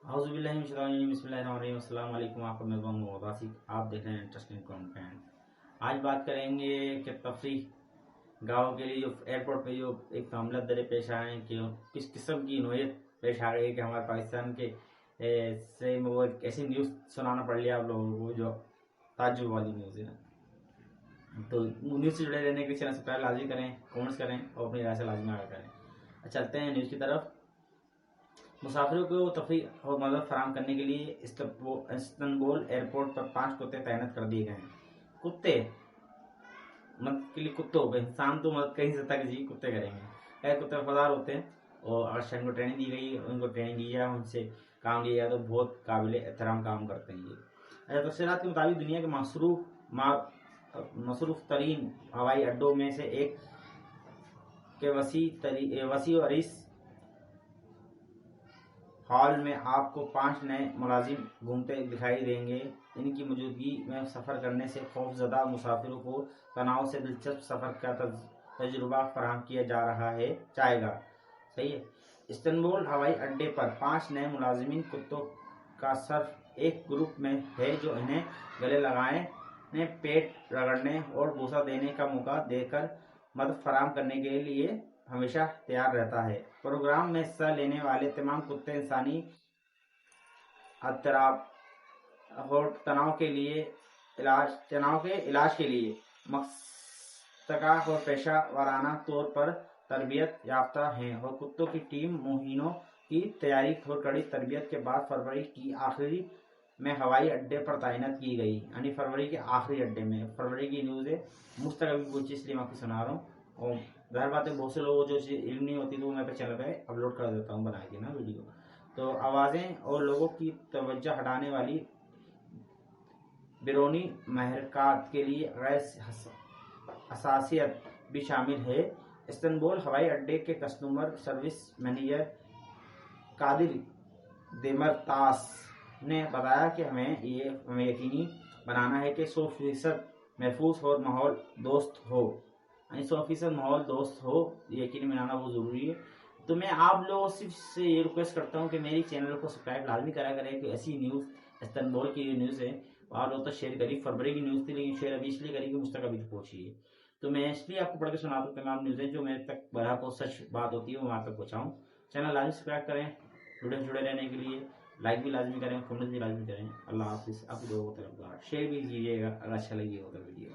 اعوذ باللہ من الشیطان الرجیم بسم اللہ الرحمن الرحیم السلام علیکم آپ کا میزبان عباسی آپ دیکھ رہے ہیں انٹرسٹنگ کنٹینٹ۔ آج بات کریں گے کہ تفریح گاہوں کے لیے جو ایئرپورٹ پہ جو ایک معاملہ در پیش آئے ہیں کہ کس قسم کی نوعیت پیش آ گئی ہے کہ ہمارے پاکستان کے سے وہ ایک ایسی نیوز سنانا پڑ لیا آپ لوگوں کو جو تعجب والی نیوز ہے۔ تو نیوز سے جڑے رہنے کے لیے چینل سبسکرائب لازمی کریں، کامنٹس کریں اور اپنی رائے سے لازمی آگاہ کریں۔ چلتے ہیں نیوز کی طرف۔ مسافروں کو تفریح اور مدد فراہم کرنے کے لیے استنبول ایئرپورٹ پر 5 کتے تعینات کر دیے گئے ہیں۔ کتے مدد کے لیے کتوں کو، انسان تو مدد کر ہی سکتا کسی کتے کریں گے۔ کتے وفادار ہوتے ہیں اور اگر ان کو ٹریننگ دی گئی، ان کو ٹریننگ دی جائے، ان سے کام لیا جائے تو بہت قابل احترام کام کرتے ہیں یہ۔ تفصیلات کے مطابق دنیا کے مصروف ترین ہوائی اڈوں میں سے ایک کے وسیع و عریض ہال میں آپ کو 5 نئے ملازم گھومتے دکھائی دیں گے۔ ان کی موجودگی میں سفر کرنے سے خوفزدہ مسافروں کو تناؤ سے دلچسپ سفر کا تجربہ فراہم کیا جائے گا۔ صحیح ہے۔ استنبول ہوائی اڈے پر 5 نئے ملازمین کتوں کا صرف ایک گروپ میں ہے جو انہیں گلے لگانے، پیٹ رگڑنے اور بوسہ دینے کا موقع دے کر مدد فراہم کرنے کے لیے ہمیشہ تیار رہتا ہے۔ پروگرام میں حصہ لینے والے تمام کتے انسانی اضطراب اور تناؤ کے علاج کے لیے مشترکہ اور پیشہ ورانہ طور پر تربیت یافتہ ہیں، اور کتوں کی ٹیم مہینوں کی تیاری اور کڑی تربیت کے بعد فروری کی آخری میں ہوائی اڈے پر تعینات کی گئی، یعنی فروری کے آخری اڈے میں۔ فروری کی نیوز ہے، مجھ تک ابھی پہنچی اس لیے میں آپ کو سنا رہا ہوں، اور ظاہر بات ہے بہت سے لوگوں جو چیز علم نہیں ہوتی تو میں چینل پہ اپلوڈ کر دیتا ہوں بنا کے نا ویڈیو۔ تو آوازیں اور لوگوں کی توجہ ہٹانے والی بیرونی محرکات کے لیے غیر حساسیت بھی شامل ہے۔ استنبول ہوائی اڈے کے کسٹمر سروس مینیجر قادر دیمرتاس نے بتایا کہ ہمیں یقینی بنانا ہے کہ 100% محفوظ اور ماحول دوست ہو، یعنی 100% ماحول دوست ہو، یقینی بنانا وہ ضروری ہے۔ تو میں آپ لوگوں سے یہ ریکویسٹ کرتا ہوں کہ میری چینل کو سبسکرائب لازمی کرا کریں کہ ایسی نیوز، استنبول کی نیوز ہے آپ لوگ تک شیئر کری۔ فروری کی نیوز تھی لیکن شیئر ابھی اس لیے کری کہ مجھ تک ابھی پہنچی ہے، تو میں اس لیے آپ کو پڑھ کے سناتا ہوں تمام نیوزیں جو میرے تک برا کو سچ بات ہوتی ہے وہ وہاں تک پہنچاؤں۔ چینل لازمی سبسکرائب کریں، ویڈیو سے جڑے رہنے کے لیے لائک بھی لازمی کریں، کمنٹ بھی لازمی کریں۔ اللہ حافظ۔ آپ لوگوں کو طرف شیئر بھی کیجیے گا اگر اچھا لگے گا تو ویڈیو۔